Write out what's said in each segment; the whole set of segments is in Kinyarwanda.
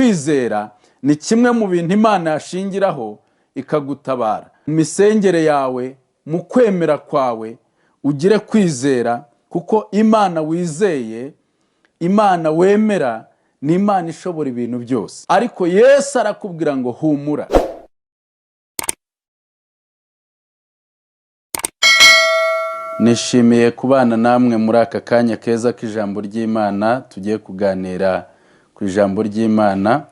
kwizera ni kimwe mu bintu Imana yashingiraho ikagutabara. Mu misengere yawe, mu kwemera kwawe, ugire kwizera, kuko Imana wizeye, Imana wemera, ni Imana ishobora ibintu byose. Ariko Yesu arakubwira ngo humura. Nishimiye kubana namwe muri aka kanya keza k'ijambo ry'Imana. Tugiye kuganira ku ijambo ry'Imana.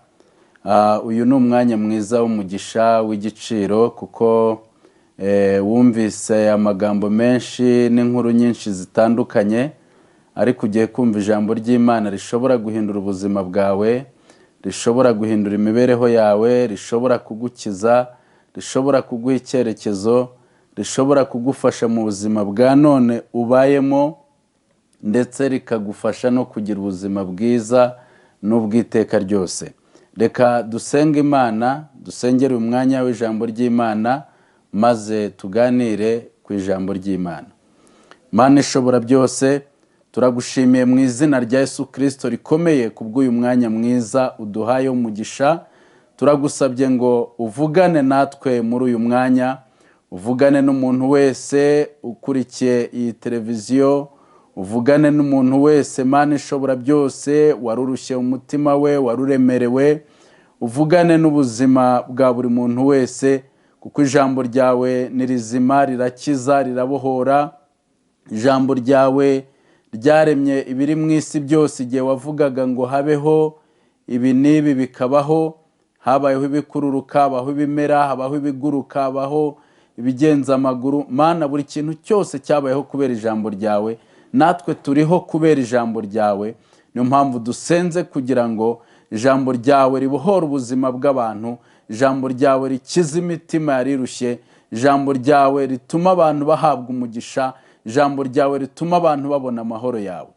Uyu ni umwanya mwiza w'umugisha w'igiciro, kuko wumvise amagambo menshi n'inkuru nyinshi zitandukanye, ariko ugiye kumva ijambo ry'Imana rishobora guhindura ubuzima bwawe, rishobora guhindura imibereho yawe, rishobora kugukiza, rishobora kuguha icyerekezo, rishobora kugufasha mu buzima bwa none ubayemo, ndetse rikagufasha no kugira ubuzima bwiza n'ubwiteka ryose. Reka dusenge Imana, dusengere umwanya w'ijambo ry'Imana, maze tuganire ku ijambo ry'Imana. Mana ishobora byose, turagushimiye mu izina rya Yesu Kristo rikomeye kubw'uyu mwanya mwiza uduhaye umugisha. Turagusabye ngo uvugane natwe muri uyu mwanya, uvugane n'umuntu wese ukurikiye iyi televiziyo, uvugane n'umuntu wese Mana ishobora byose warurushye umutima we, waruremerewe, uvugane n'ubuzima bwa buri muntu wese, kuko ijambo ryawe ni rizima, rirakiza, rirabohora. Ijambo ryawe ryaremye ibiri mu isi byose. Igihe wavugaga ngo habeho ibi n'ibi bikabaho, habayeho ibikururuka, habaho ibimera, habaho ibiguruka, habaho ibigenza amaguru. Mana, buri kintu cyose cyabayeho kubera ijambo ryawe, natwe turiho kubera ijambo ryawe. Niyo mpamvu dusenze kugira ngo ijambo ryawe ribohore ubuzima bw'abantu, ijambo ryawe rikiza imitima yarirushye, ijambo ryawe rituma abantu bahabwa umugisha, ijambo ryawe rituma abantu babona amahoro yawe.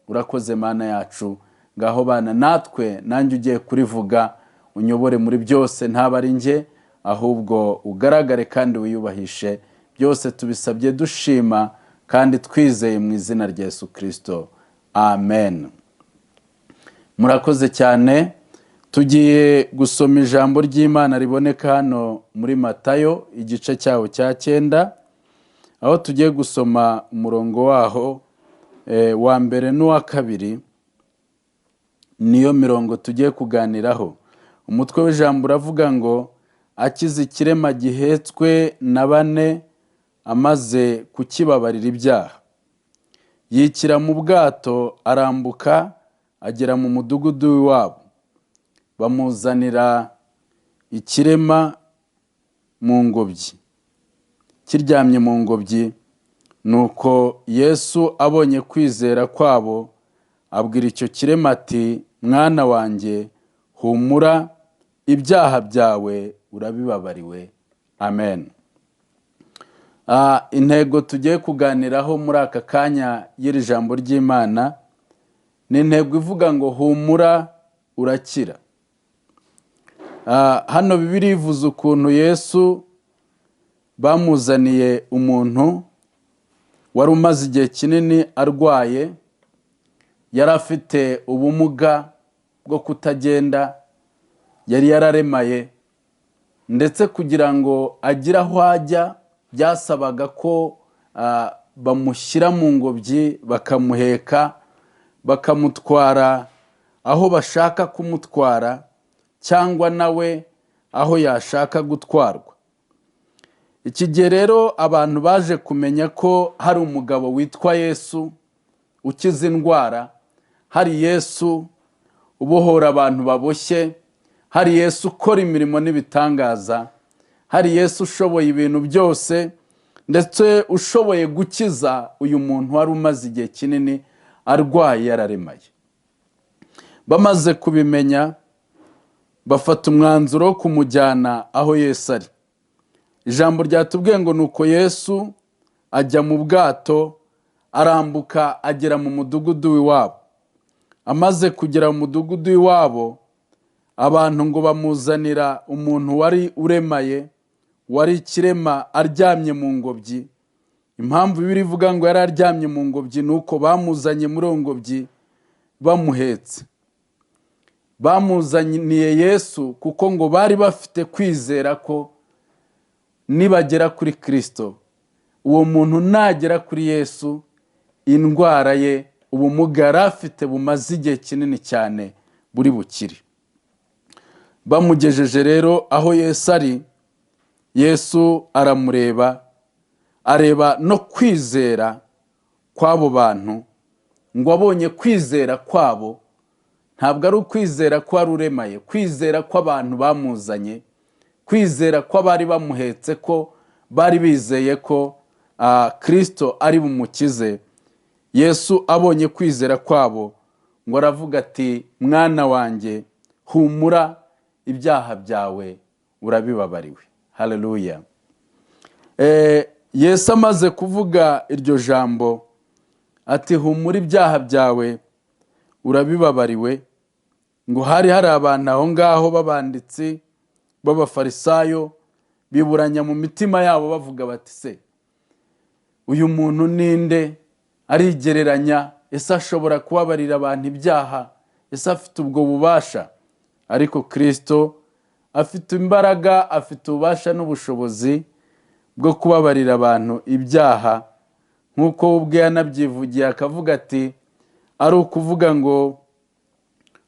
Urakoze Mana yacu, ngaho bana natwe, nanjye ugiye kurivuga, unyobore muri byose, ntaba ari njye, ahubwo ugaragare kandi wiyubahishe. Byose tubisabye dushima kandi twizeye mu izina rya Yesu Kristo, amen. Murakoze cyane. Tugiye gusoma ijambo ry'Imana riboneka hano muri Matayo igice cyaho cya 9, aho tugiye gusoma umurongo waho wa mbere n'uwa 2. Niyo mirongo tugiye kuganiraho. Umutwe w'ijambo uravuga ngo akiza ikirema gihetswe na 4, amaze kukibabarira ibyaha, yikira mu bwato arambuka agera mu mudugudu w'iwabo. Bamuzanira ikirema mu ngobyi, kiryamye mu ngobyi. Nuko Yesu abonye kwizera kwabo, abwira icyo kirema ati, mwana wanjye, humura, ibyaha byawe urabibabariwe. Amen. Intego tugiye kuganiraho muri aka kanya y'iri jambo ry'Imana ni intego ivuga ngo humura urakira. Hano Bibiliya ivuze ukuntu Yesu bamuzaniye umuntu wari umaze igihe kinini arwaye, yari afite ubumuga bwo kutagenda, yari yararemaye, ndetse kugira ngo agire aho ajya byasabaga ko bamushyira mu ngobyi, bakamuheka, bakamutwara aho bashaka kumutwara, cyangwa nawe aho yashaka gutwarwa. Iki gihe rero abantu baje kumenya ko hari umugabo witwa Yesu ukiza indwara, hari Yesu ubohora abantu baboshye, hari Yesu ukora imirimo n'ibitangaza, hari Yesu ushoboye ibintu byose, ndetse ushoboye gukiza uyu muntu wari umaze igihe kinini arwaye, yararemaye. Bamaze kubimenya, bafata umwanzuro wo kumujyana aho Yesu ari. Ijambo ryatubwiye ngo nuko Yesu ajya mu bwato arambuka agera mu mudugudu w'iwabo. Amaze kugera mu mudugudu w'iwabo, abantu ngo bamuzanira umuntu wari uremaye, wari ikirema, aryamye mu ngobyi. Impamvu Bibiliya ivuga ngo yari aryamye mu ngobyi nuko bamuzanye muri ngobyi bamuhetse. bamuzaniye Yesu kuko ngo bari bafite kwizera ko nibagera kuri Kristo, uwo muntu nagera kuri Yesu, indwara ye, ubumuga yari afite bumaze igihe kinini cyane buri bukire. Bamugejeje rero aho Yesu ari, Yesu aramureba, areba no kwizera kw'abo bantu, ngo abonye kwizera kwabo, ntabwo ari ukwizera ko ari uremaye, kwizera kw'abantu bamuzanye, kwizera kw'abari bamuhetse, ko bari bizeye ko Kristo ari bumukize. Yesu abonye kwizera kwabo, ngo aravuga ati, mwana wanjye, humura, ibyaha byawe urabibabariwe. Haleluya. Yesu amaze kuvuga iryo jambo ati, humura, ibyaha byawe urabibabariwe, ngo hari abantu aho ngaho b'abanditsi b'abafarisayo biburanya mu mitima yabo bavuga bati, se uyu muntu ninde? Arigereranya? Ese ashobora kubabarira abantu ibyaha? Ese afite ubwo bubasha? Ariko Kristo afite imbaraga, afite ububasha n'ubushobozi bwo kubabarira abantu ibyaha, nk'uko ubwe yanabyivugiye akavuga ati, ari ukuvuga ngo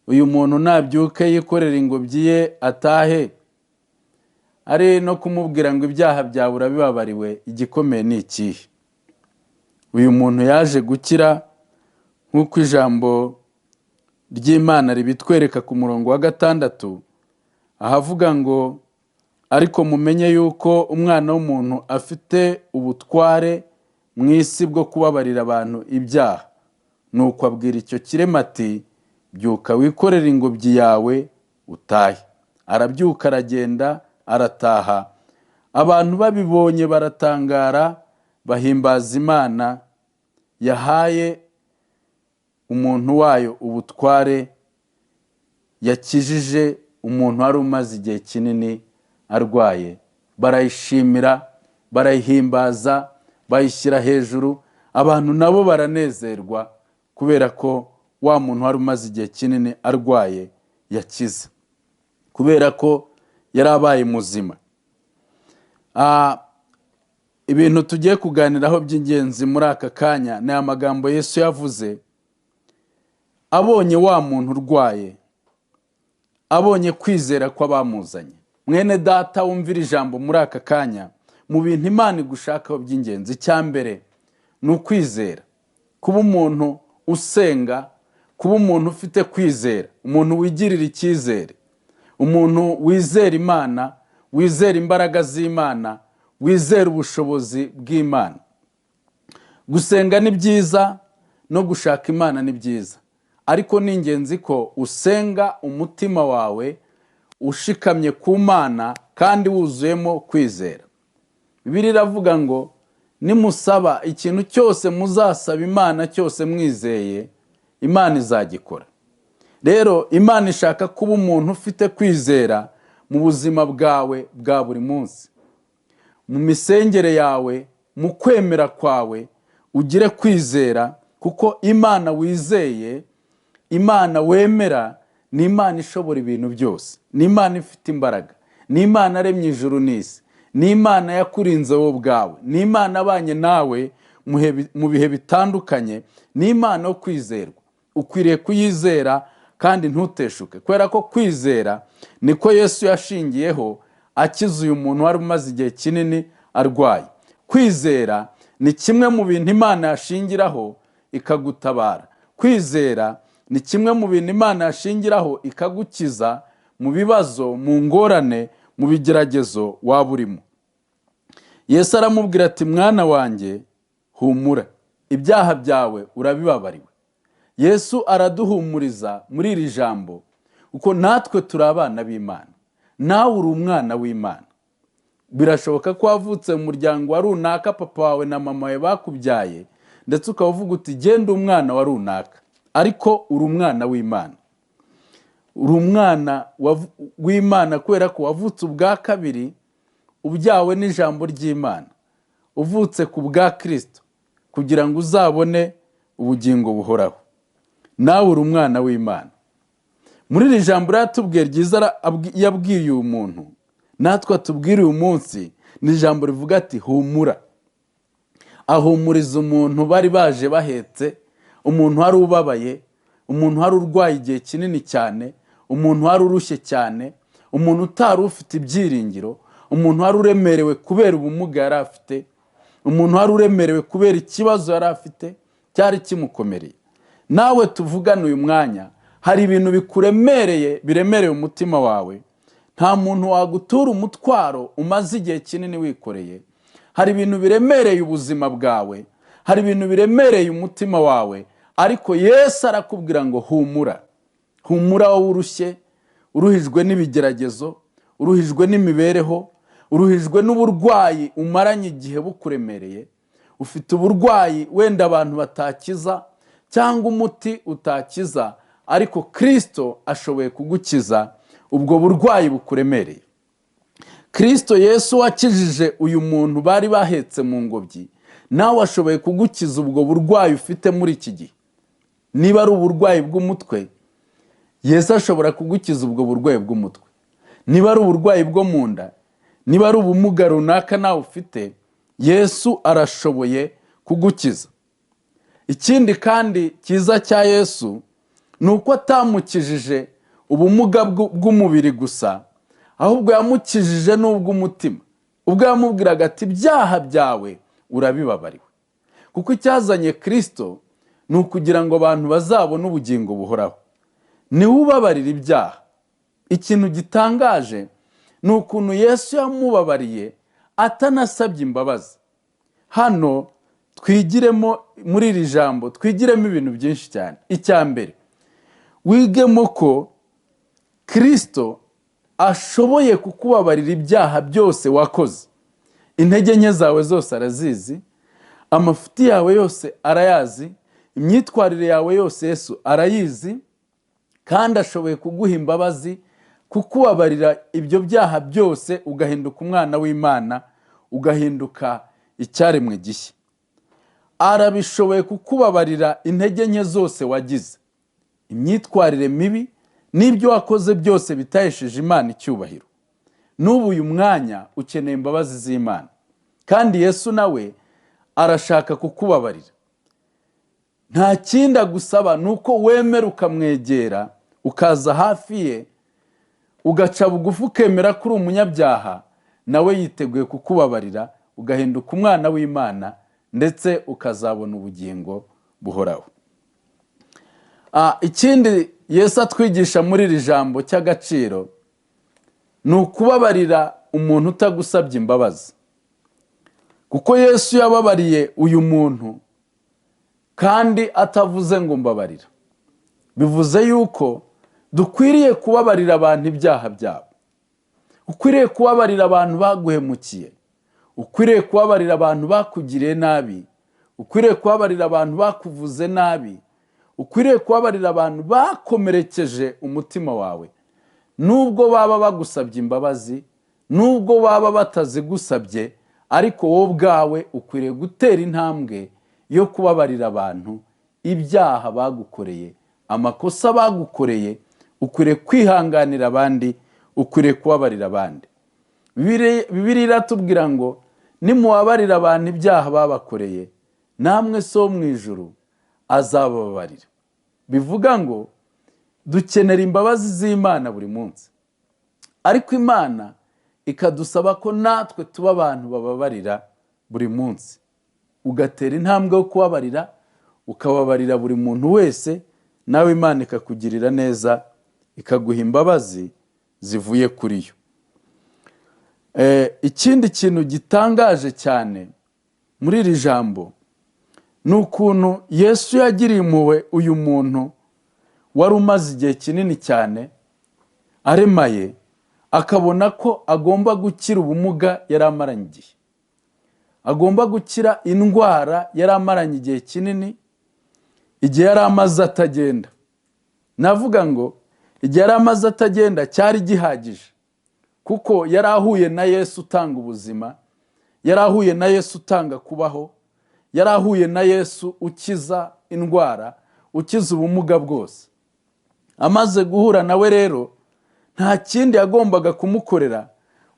uyu muntu nabyuke yikorera ingobyi ye atahe, ari no kumubwira ngo ibyaha byawe urabibabariwe, igikomeye ni ikihe? Uyu muntu yaje gukira, nk'uko ijambo ry'Imana ribitwereka ku murongo wa 6, ahavuga ngo, ariko mumenye yuko umwana w'umuntu afite ubutware mu isi bwo kubabarira abantu ibyaha. Nuko abwira icyo kirema ati, byuka wikorere ingobyi yawe utahe. Arabyuka aragenda arataha. Abantu babibonye baratangara, bahimbaza Imana yahaye umuntu wayo ubutware, yakijije umuntu wari umaze igihe kinini arwaye. Barayishimira, barayihimbaza, bayishyira hejuru. Abantu nabo baranezerwa kubera ko wa muntu wari umaze igihe kinini arwaye yakize, kubera ko yari abaye muzima. Ibintu tugiye kuganiraho by'ingenzi muri aka kanya ni amagambo Yesu yavuze abonye wa muntu urwaye, abonye kwizera kw'abamuzanye. Mwene data wumvira ijambo muri aka kanya, mu bintu Imana igushakaho by'ingenzi, icyambere ni ukwizera. Kuba umuntu usenga, kuba umuntu ufite kwizera, umuntu wigirira icyizere, umuntu wizera Imana, wizera imbaraga z'Imana, wizera ubushobozi bw'Imana. Gusenga ni byiza, no gushaka Imana ni byiza, ariko ni ingenzi ko usenga umutima wawe ushikamye ku Mana kandi wuzuyemo kwizera. Bibiliya iravuga ngo, nimusaba ikintu cyose muzasaba Imana cyose mwizeye, Imana izagikora. Rero Imana ishaka kuba umuntu ufite kwizera mu buzima bwawe bwa buri munsi, mu misengere yawe, mu kwemera kwawe, ugire kwizera, kuko Imana wizeye, Imana wemera, ni Imana ishobora ibintu byose, ni Imana ifite imbaraga, ni Imana aremye ijuru n'isi, ni Imana yakurinze wowe ubwawe, ni Imana abanye nawe mu bihe bitandukanye, ni Imana yo kwizerwa. Ukwiriye kuyizera kandi ntuteshuke, kubera ko kwizera niko Yesu yashingiyeho akiza uyu muntu wari umaze igihe kinini arwaye. Kwizera ni kimwe mu bintu Imana yashingiraho ikagutabara. Kwizera ni kimwe mu bintu Imana yashingiraho ikagukiza mu bibazo, mu ngorane, mu bigeragezo waba urimo. Yesu aramubwira ati, mwana wanjye, humura, ibyaha byawe urabibabariwe. Yesu araduhumuriza muri iri jambo, uko natwe turi abana b'Imana. Nawe uri umwana w'Imana. Birashoboka ko wavutse mu muryango wa runaka, papa wawe na mama wawe bakubyaye, ndetse ukaba uvuga uti, genda umwana wa runaka, ariko uri umwana w'Imana. Uri umwana w'Imana kubera ko wavutse ubwa kabiri, ubyawe n'ijambo ry'Imana, uvutse ku bwa Kristo kugira ngo uzabone ubugingo buhoraho. Nawe uri umwana w'Imana. muri iri jambo yatubwiye ryiza yabwiye uyu muntu natwe atubwira uyu munsi ni ijambo rivuga ati humura. Ahumuriza umuntu bari baje bahetse, umuntu wari ubabaye, umuntu wari urwaye igihe kinini cyane, umuntu wari urushye cyane, umuntu utari ufite ibyiringiro, umuntu wari uremerewe kubera ubumuga yari afite, umuntu wari uremerewe kubera ikibazo yari afite cyari kimukomereye. Nawe tuvugana uyu mwanya, hari ibintu bikuremereye, biremereye umutima wawe. Nta muntu wagutura umutwaro umaze igihe kinini wikoreye. Hari ibintu biremereye ubuzima bwawe, hari ibintu biremereye umutima wawe, ariko Yesu arakubwira ngo humura. Humura wowe urushye, uruhijwe n'ibigeragezo, uruhijwe n'imibereho, uruhijwe n'uburwayi umaranye igihe bukuremereye. Ufite uburwayi wenda abantu batakiza cyangwa umuti utakiza, ariko Kristo ashoboye kugukiza ubwo burwayi bukuremereye. Kristo Yesu wakijije uyu muntu bari bahetse mu ngobyi, nawe ashoboye kugukiza ubwo burwayi ufite muri iki gihe. Niba ari uburwayi bw'umutwe, Yesu ashobora kugukiza ubwo burwayi bw'umutwe. Niba ari uburwayi bwo mu nda, niba ari ubumuga runaka nawe ufite, Yesu arashoboye kugukiza. Ikindi kandi cyiza cya Yesu ni uko atamukijije ubumuga bw'umubiri gusa, ahubwo yamukijije n'ubw'umutima. Ubwo yamubwiraga ati ibyaha byawe urabibabariwe. Kuko icyazanye Kristo ni ukugira ngo abantu bazabone ubugingo buhoraho. Niwe ubabarira ibyaha. Ikintu gitangaje ni ukuntu Yesu yamubabariye atanasabye imbabazi. Hano twigiremo muri iri jambo, twigiremo ibintu byinshi cyane. Icya mbere, wigemo ko Kristo ashoboye kukubabarira ibyaha byose wakoze. Intege nke zawe zose arazizi, amafuti yawe yose arayazi, imyitwarire yawe yose Yesu arayizi, kandi ashoboye kuguha imbabazi, kukubabarira ibyo byaha byose, ugahinduka umwana w'Imana, ugahinduka icyaremwe gishya. Arabishoboye kukubabarira intege nke zose wagize, imyitwarire mibi n'ibyo wakoze byose bitahesheje Imana icyubahiro. N'ubu uyu mwanya ukeneye imbabazi z'Imana, kandi Yesu nawe arashaka kukubabarira. Nta kindi agusaba, nuko wemera ukamwegera, ukaza hafi ye, ugaca bugufi ukemera ko uri umunyabyaha, nawe yiteguye kukubabarira, ugahinduka umwana w'Imana, ndetse ukazabona ubugingo buhoraho. Ikindi Yesu atwigisha muri iri jambo cy'agaciro ni ukubabarira umuntu utagusabye imbabazi. Kuko Yesu yababariye uyu muntu kandi atavuze ngo mbabarira. Bivuze yuko dukwiriye kubabarira abantu ibyaha byabo. Ukwiriye kubabarira abantu baguhemukiye. Ukwiriye kubabarira abantu bakugiriye nabi. Ukwiriye kubabarira abantu bakuvuze nabi. Ukwiriye kubabarira abantu bakomerekeje umutima wawe. Nubwo baba bagusabye imbabazi, nubwo baba batazigusabye, ariko wowe ubwawe ukwiriye gutera intambwe yo kubabarira abantu ibyaha bagukoreye, amakosa bagukoreye. Ukwiriye kwihanganira abandi, ukwiriye kubabarira abandi. Bibiliya iratubwira ngo nimubabarira abantu ibyaha babakoreye, namwe so mu ijuru azababarira. Bivuga ngo dukenera imbabazi z'Imana buri munsi, ariko Imana ikadusaba ko natwe tuba abantu bababarira buri munsi. Ugatera intambwe yo kubabarira, ukababarira buri muntu wese, nawe Imana ikakugirira neza, ikaguha imbabazi zivuye kuri yo. Ikindi kintu gitangaje cyane muri iri jambo ni ukuntu Yesu yagiriye impuhwe uyu muntu wari umaze igihe kinini cyane aremaye, akabona ko agomba gukira ubumuga yari amaranye igihe, agomba gukira indwara yari amaranye igihe kinini, igihe yari amaze atagenda. Navuga ngo igihe yari amaze atagenda cyari gihagije, kuko yari ahuye na Yesu utanga ubuzima, yari ahuye na Yesu utanga kubaho, yari ahuye na Yesu ukiza indwara, ukiza ubumuga bwose. Amaze guhura nawe rero nta kindi yagombaga kumukorera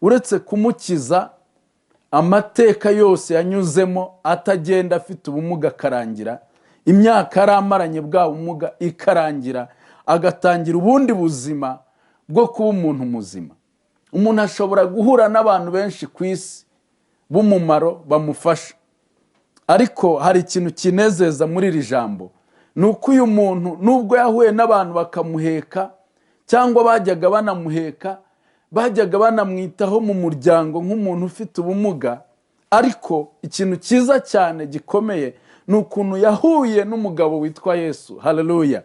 uretse kumukiza amateka yose yanyuzemo atagenda afite ubumuga akarangira, imyaka yaramaranye bwa bumuga ikarangira, agatangira ubundi buzima bwo kuba umuntu muzima. Umuntu ashobora guhura n'abantu benshi ku isi b'umumaro bamufasha, ariko hari ikintu kinezeza muri iri jambo, ni uko uyu muntu nubwo yahuye n'abantu bakamuheka cyangwa bajyaga banamuheka, bajyaga banamwitaho mu muryango nk'umuntu ufite ubumuga, ariko ikintu cyiza cyane gikomeye ni ukuntu yahuye n'umugabo witwa Yesu, haleluya,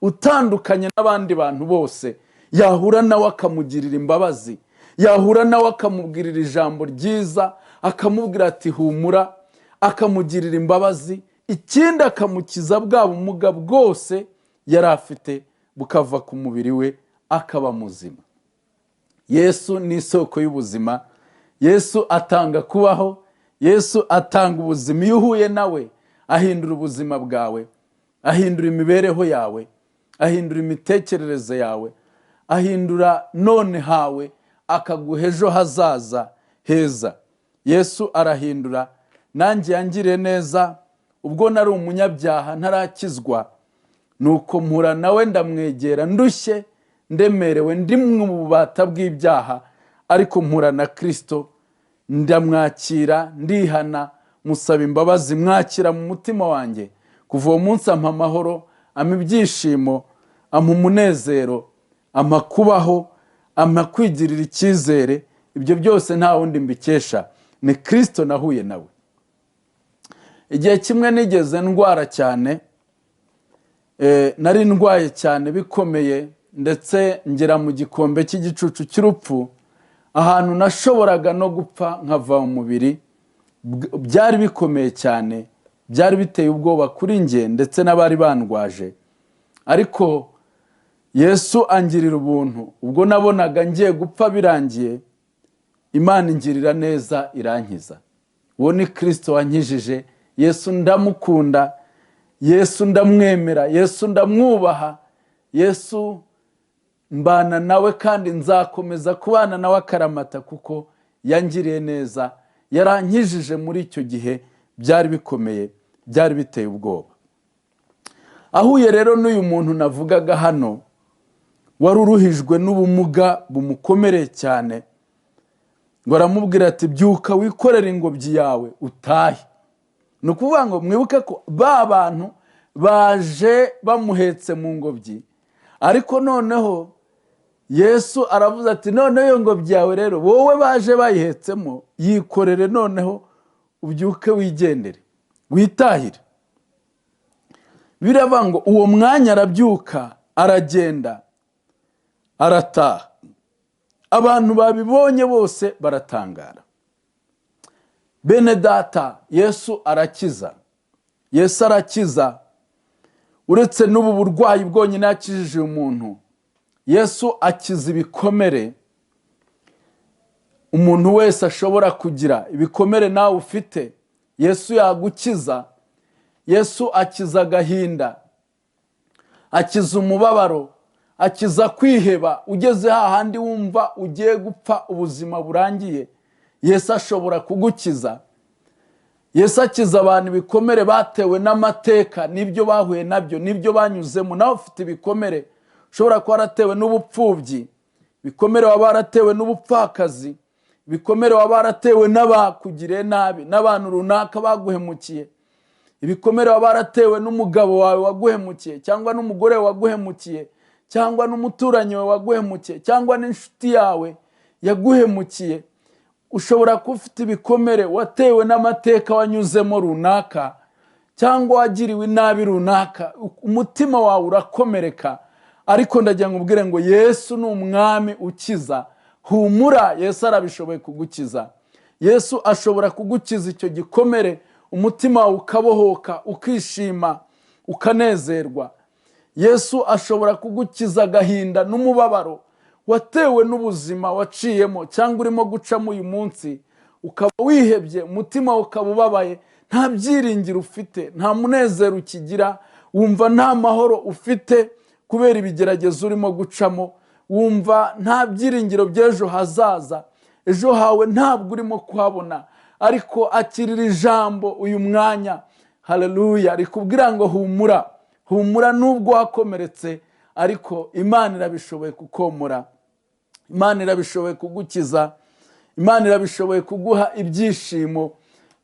utandukanye n'abandi bantu bose. Yahura nawe akamugirira imbabazi, yahura nawe akamubwirira ijambo ryiza, akamubwira ati humura, akamugirira imbabazi, ikindi akamukiza bwa bumuga bwose yari afite bukava ku mubiri we akaba muzima. Yesu ni isoko y'ubuzima, Yesu atanga kubaho, Yesu atanga ubuzima. Iyo uhuye nawe ahindura ubuzima bwawe, ahindura imibereho yawe, ahindura imitekerereze yawe, ahindura none hawe, akaguha ejo hazaza heza. Yesu arahindura. Nanjye yangiriye neza ubwo nari umunyabyaha ntarakizwa, nuko mpura nawe ndamwegera ndushye ndemerewe, ndi mu bubata bw'ibyaha, ariko mpura na Kristo ndamwakira, ndihana, musaba imbabazi, mwakira mu mutima wanjye. Kuva uwo munsi ampa amahoro, ampa ibyishimo, ampa umunezero, ampa kubaho, ampa kwigirira icyizere. Ibyo byose nta wundi mbikesha, ni Kristo nahuye nawe. Igihe kimwe nigeze ndwara cyane, nari ndwaye cyane bikomeye, ndetse ngera mu gikombe cy'igicucu cy'urupfu, ahantu nashoboraga no gupfa nkava mu mubiri. Byari bikomeye cyane, byari biteye ubwoba kuri njye ndetse n'abari bandwaje, ariko Yesu angirira ubuntu. Ubwo nabonaga ngiye gupfa birangiye, Imana ingirira neza irankiza. Uwo ni Kristo wankijije. Yesu ndamukunda, Yesu ndamwemera, Yesu ndamwubaha, Yesu mbana nawe kandi nzakomeza kubana nawe akaramata, kuko yangiriye neza, yarankijije muri icyo gihe byari bikomeye, byari biteye ubwoba. Ahuye rero n'uyu muntu navugaga hano, wari uruhijwe n'ubumuga bumukomereye cyane, ngo aramubwira ati byuka wikorera ingobyi yawe utahe. Ni ukuvuga ngo mwibuke ko ba bantu baje bamuhetse mu ngobyi, ariko noneho Yesu aravuze ati noneho iyo ngobyi yawe rero wowe baje bayihetsemo yikorere, noneho ubyuke wigendere witahire. Biravuga ngo uwo mwanya arabyuka aragenda arataha. Abantu babibonye bose baratangara. Bene data, Yesu arakiza. Yesu arakiza. Uretse n'ubu burwayi bwonyine yakijije umuntu, Yesu akiza ibikomere umuntu wese ashobora kugira. Ibikomere nawe ufite Yesu yagukiza. Yesu akiza agahinda, akiza umubabaro, akiza kwiheba. Ugeze hahandi wumva ugiye gupfa, ubuzima burangiye, Yesu ashobora kugukiza. Yesu akiza abantu ibikomere batewe n'amateka, n'ibyo bahuye nabyo, n'ibyo banyuzemo. Nawe ufite ibikomere, ushobora kuba waratewe n'ubupfubyi, ibikomere waba waratewe n'ubupfakazi, ibikomere waba waratewe n'abakugiriye nabi, n'abantu runaka baguhemukiye, ibikomere waba waratewe n'umugabo wawe waguhemukiye, cyangwa n'umugore waguhemukiye, cyangwa n'umuturanyi wawe waguhemukiye, cyangwa n'inshuti yawe yaguhemukiye. Ushobora kuba ufite ibikomere watewe n'amateka wanyuzemo runaka, cyangwa wagiriwe nabi runaka, umutima wawe urakomereka. Ariko ndagira ngo ubwire ngo Yesu ni umwami ukiza. Humura, Yesu arabishoboye kugukiza. Yesu ashobora kugukiza icyo gikomere, umutima wawe ukabohoka, ukishima, ukanezerwa. Yesu ashobora kugukiza agahinda n'umubabaro watewe n'ubuzima waciyemo cyangwa urimo gucamo uyu munsi, ukaba wihebye, umutima ukaba ubabaye, nta byiringiro ufite, nta munezero ukigira, wumva nta mahoro ufite, kubera ibigeragezo urimo gucamo, wumva nta byiringiro by'ejo hazaza, ejo hawe ntabwo urimo kuhabona, ariko akirira ijambo uyu mwanya. Haleluya! rikubwira ngo humura, humura nubwo wakomeretse, ariko Imana irabishoboye kukomora, Imana irabishoboye kugukiza, Imana irabishoboye kuguha ibyishimo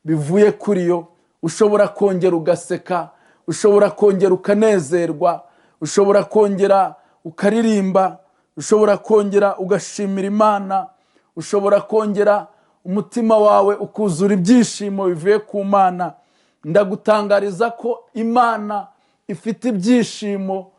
bivuye kuri yo. Ushobora kongera ugaseka, ushobora kongera ukanezerwa, ushobora kongera ukaririmba, ushobora kongera ugashimira Imana, ushobora kongera umutima wawe ukuzura ibyishimo bivuye ku Mana. Ndagutangariza ko Imana ifite ibyishimo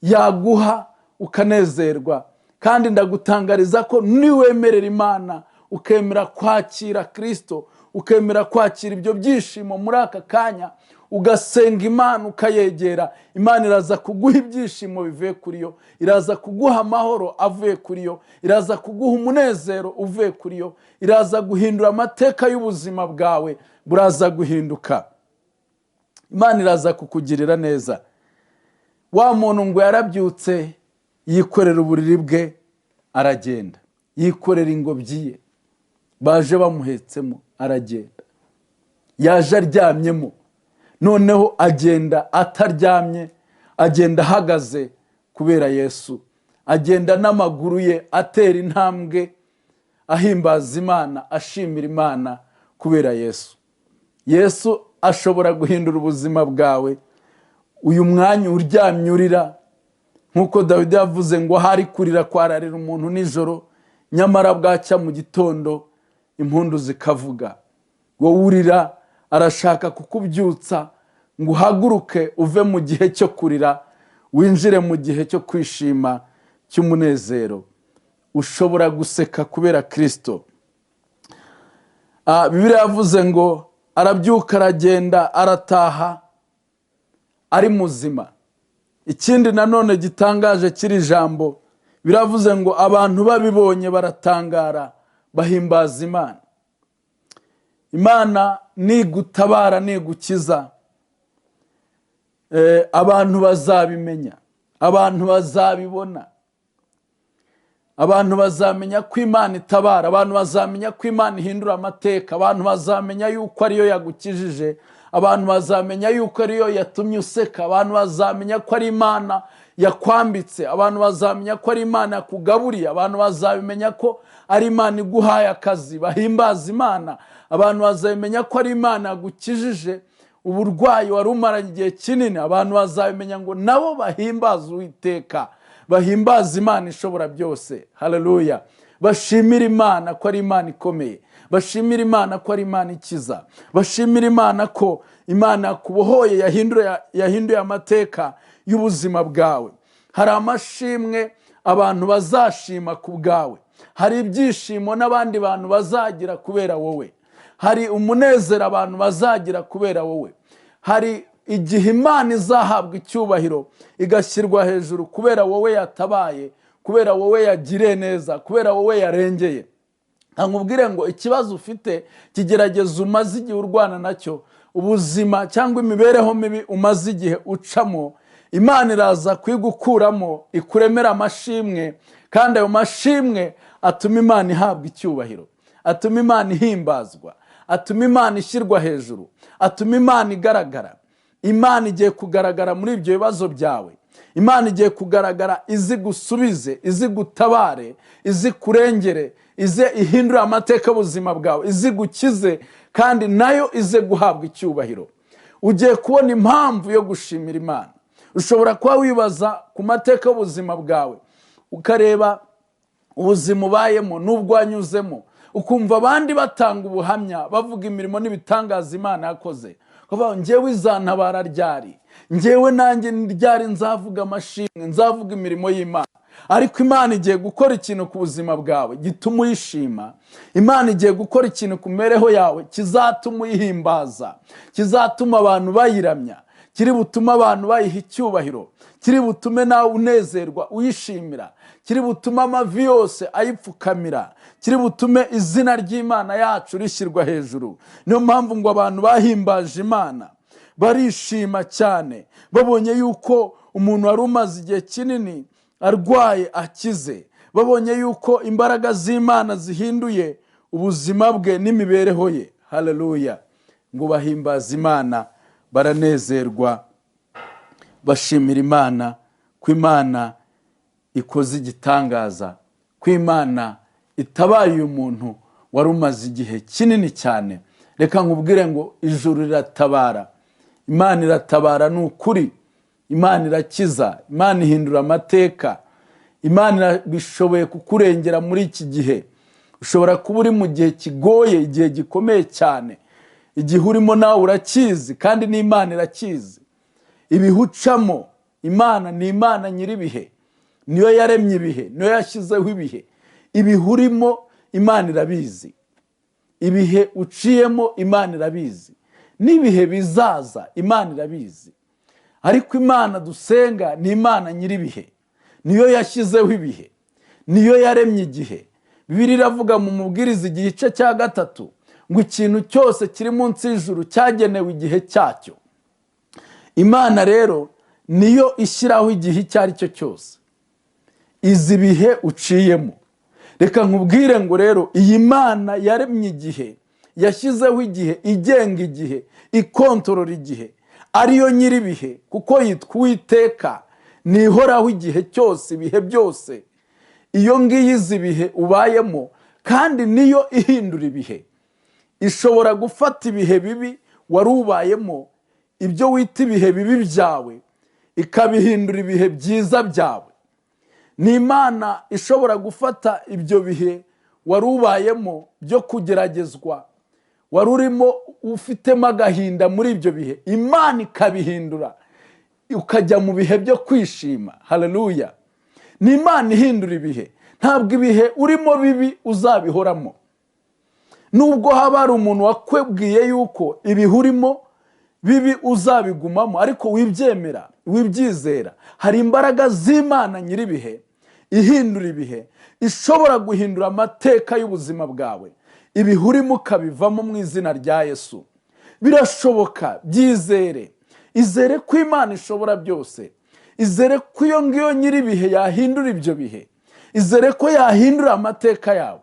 yaguha ukanezerwa, kandi ndagutangariza ko niwemerera Imana ukemera kwakira Kristo, ukemera kwakira ibyo byishimo muri aka kanya, ugasenga Imana ukayegera, Imana iraza kuguha ibyishimo bivuye kuri yo, iraza kuguha amahoro avuye kuri yo, iraza kuguha umunezero uvuye kuri yo, iraza guhindura amateka y'ubuzima bwawe, buraza guhinduka. Imana iraza kukugirira neza. Wa muntu ngo yarabyutse yikorera uburiri bwe aragenda, yikorera ingobyi ye baje bamuhetsemo aragenda, yaje aryamyemo, noneho agenda ataryamye, agenda ahagaze kubera Yesu, agenda n'amaguru ye atera intambwe ahimbaza Imana, ashimira Imana kubera Yesu. Yesu ashobora guhindura ubuzima bwawe. Uyu mwanya uryamye urira, nkuko Dawidi yavuze ngo hari kurira kwararira umuntu nijoro, nyamara bwacya mu gitondo impundu zikavuga. Wowe urira arashaka kukubyutsa ngo uhaguruke uve mu gihe cyo kurira, winjire mu gihe cyo kwishima cy'umunezero. Ushobora guseka kubera Kristo. Bibiliya yavuze ngo arabyuka aragenda arataha ari muzima. Ikindi nanone gitangaje kiri jambo, biravuze ngo abantu babibonye baratangara bahimbaza Imana. Imana nigutabara nigukiza, abantu bazabimenya, abantu bazabibona, abantu bazamenya ko Imana itabara, abantu bazamenya ko Imana ihindura amateka, abantu bazamenya yuko ariyo yagukijije, abantu bazamenya yuko ariyo yatumye useka, abantu bazamenya ko ari Imana yakwambitse, abantu bazamenya ko ari Imana yakugaburiye, abantu bazabimenya ko ari Imana iguhaye akazi, bahimbaza Imana. Abantu bazamenya ko ari Imana yagukijije uburwayi wari umaranye igihe kinini, abantu bazabimenya ngo nabo bahimbaza Uwiteka, bahimbaza Imana ishobora byose. Haleluya! Bashimira Imana ko ari Imana ikomeye, bashimira Imana ko ari Imana ikiza, bashimira Imana ko Imana yakubohoye, yahinduye amateka y'ubuzima bwawe. Hari amashimwe abantu bazashima ku bwawe, hari ibyishimo n'abandi bantu bazagira kubera wowe, hari umunezero abantu bazagira kubera wowe, hari igihe Imana izahabwa icyubahiro igashyirwa hejuru kubera wowe yatabaye, kubera wowe yagiriye neza, kubera wowe yarengeye. Nkubwire ngo ikibazo ufite, kigerageza umaze igihe urwana nacyo, ubuzima cyangwa imibereho mibi umaze igihe ucamo, Imana iraza kwigukuramo ikuremera amashimwe, kandi ayo mashimwe atuma Imana ihabwa icyubahiro, atuma Imana ihimbazwa, atuma Imana ishyirwa hejuru, atuma Imana igaragara. Imana igiye kugaragara muri ibyo bibazo byawe, Imana igiye kugaragara izi gusubize, izi gutabare, izi kurengere, ize ihindura amateka y'ubuzima bwawe, izi gukize, kandi nayo ize guhabwa icyubahiro. Ugiye kubona impamvu yo gushimira Imana. Ushobora kuba wibaza ku mateka y'ubuzima bwawe, ukareba ubuzima ubayemo n'ubwo wanyuzemo, ukumva abandi batanga ubuhamya bavuga imirimo n'ibitangaza Imana yakoze, ukavuga njyewe izantabara ryari, njyewe nanjye ryari nzavuga amashimwe, nzavuga imirimo y'Imana. Ariko Imana igiye gukora ikintu ku buzima bwawe gituma uyishima. Imana igiye gukora ikintu ku mibereho yawe kizatuma uyihimbaza, kizatuma abantu bayiramya, kiri butuma abantu bayiha icyubahiro, kiri butume nawe unezerwa uyishimira, kiri butuma amavi yose ayipfukamira, kiri butume izina ry'Imana yacu rishyirwa hejuru. Niyo mpamvu ngo abantu bahimbaje Imana barishima cyane, babonye yuko umuntu wari umaze igihe kinini arwaye akize, babonye yuko imbaraga z'Imana zihinduye ubuzima bwe n'imibereho ye. Haleluya! Ngo bahimbaza Imana, baranezerwa, bashimira Imana ko Imana ikoze igitangaza, ko Imana itabaye uyu muntu wari umaze igihe kinini cyane. Reka nkubwire ngo ijuru riratabara, Imana iratabara ni ukuri, Imana irakiza, Imana ihindura amateka, Imana bishoboye kukurengera muri iki gihe. Ushobora kuba uri mu gihe kigoye, igihe gikomeye cyane, igihe urimo nawe urakizi kandi n'Imana irakizi. Ibihe ucamo, Imana ni Imana nyir'ibihe, niyo yaremye ibihe, niyo yashyizeho ibihe. Ibihe urimo Imana irabizi, ibihe uciyemo Imana irabizi, n'ibihe bizaza Imana irabizi. Ariko Imana dusenga ni Imana nyir'ibihe, niyo yashyizeho ibihe, niyo yaremye igihe. Bibiliya iravuga mu Mubwiriza igice cya 3 ngo ikintu cyose kiri munsi y'ijuru cyagenewe igihe cyacyo. Imana rero niyo ishyiraho igihe icyo ari cyo cyose. Izi bihe uciyemo, reka nkubwire ngo rero iyi Mana yaremye igihe, yashyizeho igihe, igenga igihe, ikontorora igihe, ariyo nyir'ibihe, kuko yitwa Uwiteka, nihoraho igihe cyose, ibihe byose. Iyo ngiyi izi bihe ubayemo, kandi niyo ihindura ibihe. Ishobora gufata ibihe bibi wari ubayemo, ibyo wita ibihe bibi byawe, ikabihindura ibihe byiza byawe. Ni Imana ishobora gufata ibyo bihe wari ubayemo byo kugeragezwa, wari urimo ufitemo agahinda muri ibyo bihe, Imana ikabihindura ukajya mu bihe byo kwishima. Haleluya! Ni Imana ihindura ibihe. Ntabwo ibihe urimo bibi uzabihoramo. Nubwo haba hari umuntu wakwebwiye yuko ibihe urimo bibi uzabigumamo, ariko wibyemera, wibyizera. Hari imbaraga z'Imana nyir'ibihe ihindura ibihe, ishobora guhindura amateka y'ubuzima bwawe. Ibihe urimo ukabivamo mu izina rya Yesu. Birashoboka, byizere. Izere ko Imana ishobora byose. Izere ko iyo ngiyo nyir'ibihe yahindura ibyo bihe. Izere ko yahindura amateka yawe.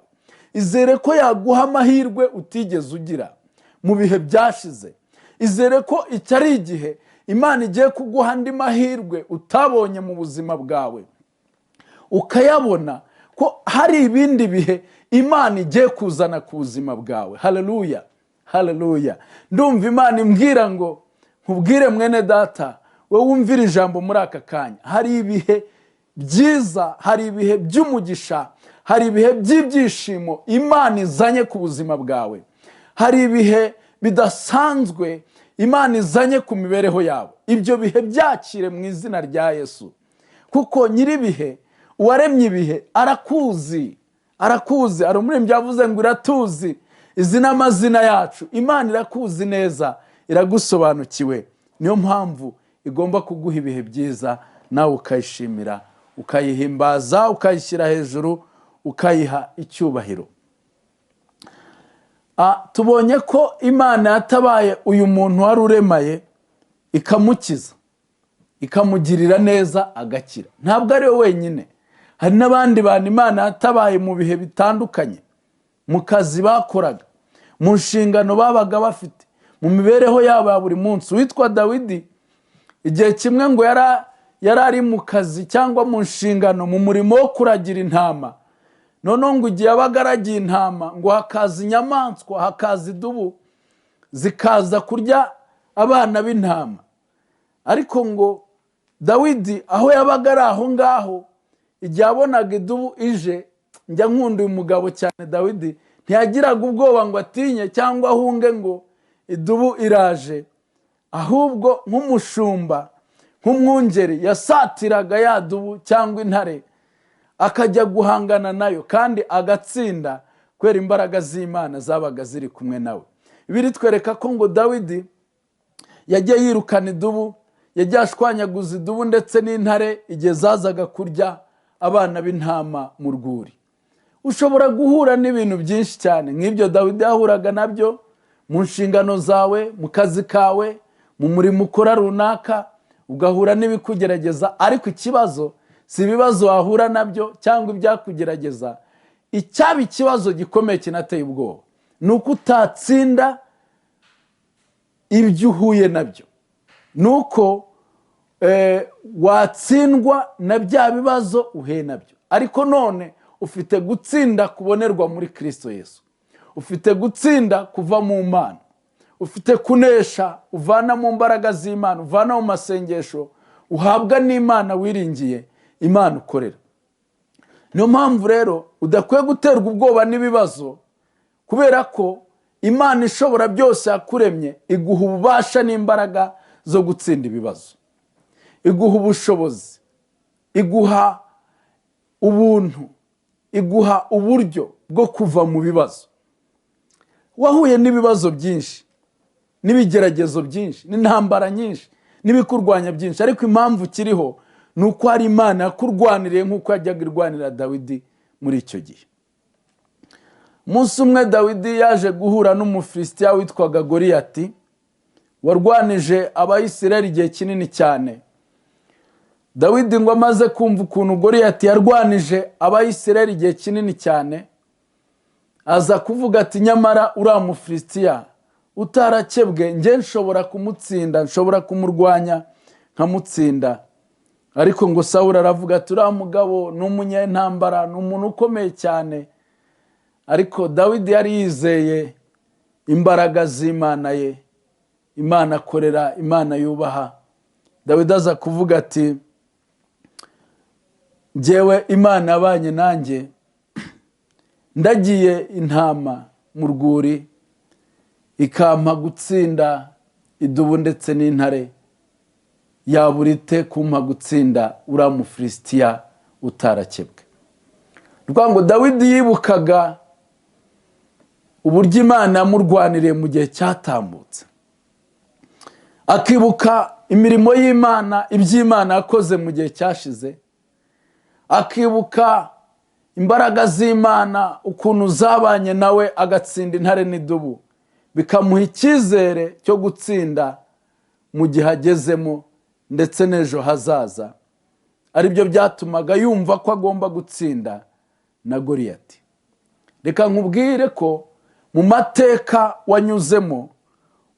Izere ko yaguha amahirwe utigeze ugira mu bihe byashize. Izere ko iki ari igihe Imana igiye kuguha andi mahirwe utabonye mu buzima bwawe, ukayabona ko hari ibindi bihe Imana igiye kuzana ku buzima bwawe. Haleluya! Haleluya! Ndumva Imana imbwira ngo nkubwire mwene data, wowe wumvira ijambo muri aka kanya, hari ibihe byiza, hari ibihe by'umugisha, hari ibihe by'ibyishimo Imana izanye ku buzima bwawe. Hari ibihe bidasanzwe Imana izanye ku mibereho yawe. Ibyo bihe byakire mu izina rya Yesu, kuko nyir'ibihe, uwaremye ibihe arakuzi, arakuzi. Hari umuririmbyi yavuze ngo iratuzi, izi n'amazina yacu. Imana irakuzi neza, iragusobanukiwe. Niyo mpamvu igomba kuguha ibihe byiza, nawe ukayishimira, ukayihimbaza, ukayishyira hejuru, ukayiha icyubahiro. Tubonye ko Imana yatabaye uyu muntu wari uremaye, ikamukiza, ikamugirira neza agakira. Ntabwo ari we wenyine, hari n'abandi bantu Imana yatabaye mu bihe bitandukanye, mu kazi bakoraga, mu nshingano babaga bafite, mu mibereho yabo ya buri munsi. Witwa Dawidi, igihe kimwe ngo yari ari mu kazi cyangwa mu nshingano, mu murimo wo kuragira intama. Noneho ngo igihe yabaga aragiye intama, ngo hakaza inyamaswa, hakaza idubu, zikaza kurya abana b'intama. Ariko ngo Dawidi aho yabaga ari aho ngaho, igihe abonaga idubu ije, njya nkunda uyu mugabo cyane Dawidi, ntiyagiraga ubwoba ngo atinye cyangwa ahunge ngo idubu iraje. Ahubwo nk'umushumba, nk'umwungeri, yasatiraga ya dubu cyangwa intare, akajya guhangana nayo kandi agatsinda, kubera imbaraga z'Imana zabaga ziri kumwe nawe. Biri twereka ko ngo Dawidi yagiye yirukana idubu, yagiye ashwanyaguza idubu ndetse n'intare igihe zazaga kurya abana b'intama mu rwuri. Ushobora guhura n'ibintu byinshi cyane nk'ibyo Dawidi yahuraga nabyo mu nshingano zawe, mu kazi kawe, mu murimo ukora runaka. ugahura n'ibikugerageza, ariko ikibazo si ibibazo wahura nabyo cyangwa ibyakugerageza. Icyaba ikibazo gikomeye kinateye ubwoba ni uko utatsinda ibyo uhuye nabyo, ni uko watsindwa na bya bibazo uhuye nabyo. Ariko none ufite gutsinda kubonerwa muri Kristo Yesu, ufite gutsinda kuva mu Mana, ufite kunesha uvana mu mbaraga z'Imana, uvana mu masengesho uhabwa n'Imana wiringiye, Imana ukorera. Niyo mpamvu rero udakwiye guterwa ubwoba n'ibibazo, kubera ko Imana ishobora byose yakuremye iguha ububasha n'imbaraga zo gutsinda ibibazo, iguha ubushobozi, iguha ubuntu, iguha uburyo bwo kuva mu bibazo. Wahuye n'ibibazo byinshi, n'ibigeragezo byinshi, n'intambara nyinshi, n'ibikurwanya byinshi, ariko impamvu kiriho ni uko hari Imana yakurwaniriye nk'uko yajyaga irwanira Dawidi muri icyo gihe. Umunsi umwe Dawidi yaje guhura n'Umufilisitiya witwaga Goliyati, warwanije Abayisiraheli igihe kinini cyane. Dawidi ngo amaze kumva ukuntu Goliyati yarwanije Abayisiraheli igihe kinini cyane, aza kuvuga ati nyamara uriya Mufilisitiya utarakebwe, nge nshobora kumutsinda, nshobora kumurwanya nkamutsinda. Ariko ngo Sawuli aravuga ati uriya mugabo ni umunyantambara, ni umuntu ukomeye cyane. Ariko Dawidi yari yizeye imbaraga z'Imana ye, Imana akorera, Imana yubaha. Dawidi aza kuvuga ati njyewe Imana yabanye nanjye, ndagiye intama mu rwuri, ikampa gutsinda idubu ndetse n'intare, yaburite kumpa gutsinda uriya Mufilisitiya utarakebwe. Rwango Dawidi yibukaga uburyo Imana yamurwaniriye mu gihe cyatambutse, akibuka imirimo y'Imana, iby'Imana yakoze mu gihe cyashize, akibuka imbaraga z'Imana ukuntu zabanye nawe agatsinda intare n'idubu, bikamuha icyizere cyo gutsinda mu gihe agezemo ndetse n'ejo hazaza. Aribyo byatumaga yumva ko agomba gutsinda na Goliyati. Reka nkubwire ko mu mateka wanyuzemo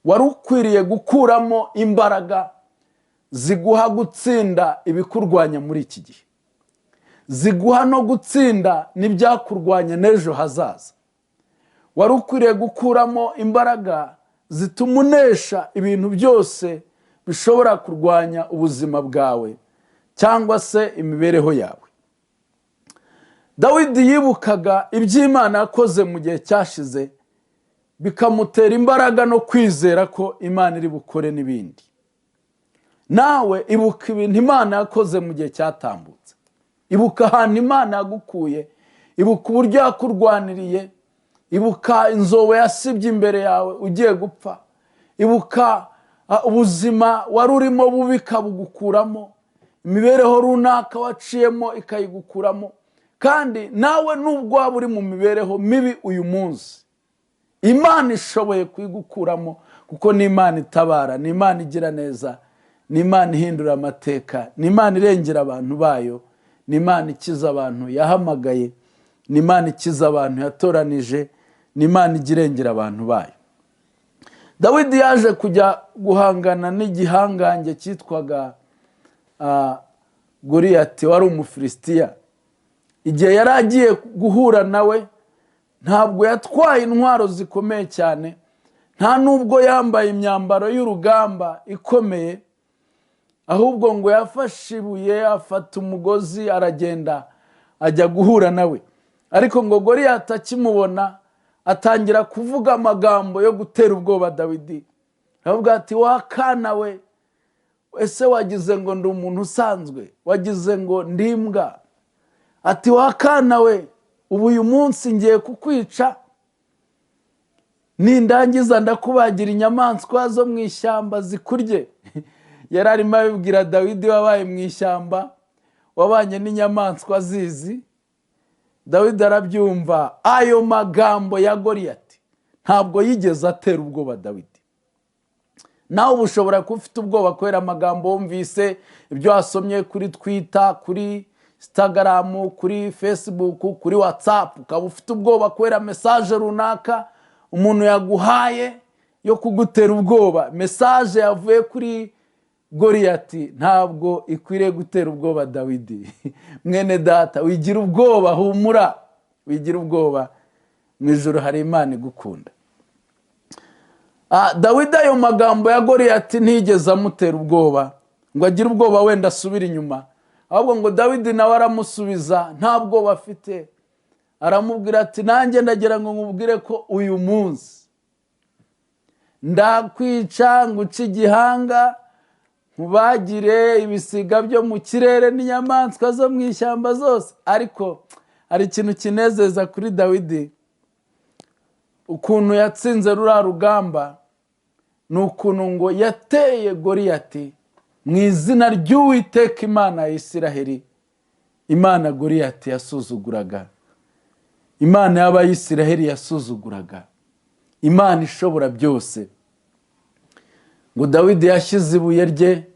wari ukwiriye gukuramo imbaraga ziguha gutsinda ibikurwanya muri iki gihe, ziguha no gutsinda n'ibyakurwanya n'ejo hazaza. Wari ukwiriye gukuramo imbaraga zituma unesha ibintu byose bishobora kurwanya ubuzima bwawe cyangwa se imibereho yawe. Dawidi yibukaga iby'Imana yakoze mu gihe cyashize, bikamutera imbaraga no kwizera ko Imana iri bukore n'ibindi. Nawe ibuka ibintu Imana yakoze mu gihe cyatambutse, ibuka ahantu Imana yagukuye, ibuka uburyo yakurwaniriye, ibuka inzobe yasibye imbere yawe ugiye gupfa, ibuka ubuzima wari urimo bubi ikabugukuramo, imibereho runaka waciyemo ikayigukuramo. Kandi nawe nubwo waba uri mu mibereho mibi uyu munsi, Imana ishoboye kuyigukuramo, kuko ni Imana itabara, ni Imana igira neza, ni Imana ihindura amateka, ni Imana irengera abantu bayo, ni Imana ikiza abantu yahamagaye, ni Imana ikiza abantu yatoranije, ni Imana igirengera abantu bayo. Dawidi yaje kujya guhangana n'igihangange cyitwaga Goliyati, wari Umufilisitiya. Igihe yari agiye guhura nawe, ntabwo yatwaye intwaro zikomeye cyane, nta nubwo yambaye imyambaro y'urugamba ikomeye, ahubwo ngo yafashe ibuye, afata umugozi, aragenda ajya guhura nawe. Ariko ngo Goliyati akimubona atangira kuvuga amagambo yo gutera ubwoba Dawidi. Aravuga ati wakana we, ese wagize ngo ndi umuntu usanzwe, wagize ngo ndi imbwa? Ati wakana we, ubu uyu munsi ngiye kukwica, nindangiza ndakubagira inyamaswa zo mu ishyamba zikurye. Yari arimo abibwira Dawidi wabaye mu ishyamba, wabanye n'inyamaswa zizi. Dawidi arabyumva. Ayo magambo ya Goliyati ntabwo yigeze atera ubwoba Dawidi. nawe uba ushobora kuba ufite ubwoba kubera amagambo wumvise, ibyo wasomye kuri Twitter, kuri Instagram, kuri Facebook, kuri WhatsApp. Ukaba ufite ubwoba kubera message runaka umuntu yaguhaye yo kugutera ubwoba. Message yavuye kuri Goliyati ntabwo ikwiriye gutera ubwoba Dawidi. Mwene data, wigira ubwoba, humura, wigira ubwoba, mu ijuru hari Imana igukunda. Dawidi ayo magambo ya Goliyati ntigeze amutera ubwoba ngo agire ubwoba wenda asubira inyuma, ahubwo ngo Dawidi nawe aramusubiza nta bwoba afite. Aramubwira ati nanjye ndagira ngo nkubwire ko uyu munsi ndakwica nguca igihanga, nkubagire ibisiga byo mu kirere n'inyamaswa zo mu ishyamba zose. Ariko hari ikintu kinezeza kuri Dawidi, ukuntu yatsinze ruriya rugamba, ni ukuntu ngo yateye Goliyati mu izina ry'Uwiteka Imana ya Isiraheli, Imana Goliyati yasuzuguraga, Imana y'Abayisiraheli yasuzuguraga, Imana ishobora byose. Ngo Dawidi yashyize ibuye rye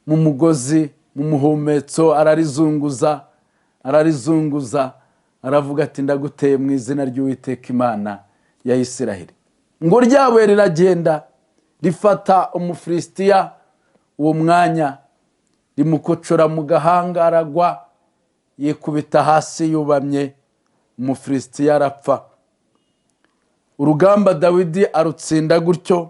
mu mugozi, mu muhumetso, ararizunguza, aravuga ati ndaguteye mu izina ry'Uwiteka Imana ya Isiraheli. Ngo ryabuye riragenda rifata Umufilisitiya, uwo mwanya rimukocora mu gahanga, aragwa yikubita hasi yubamye, Umufilisitiya arapfa. Urugamba Dawidi arutsinda gutyo.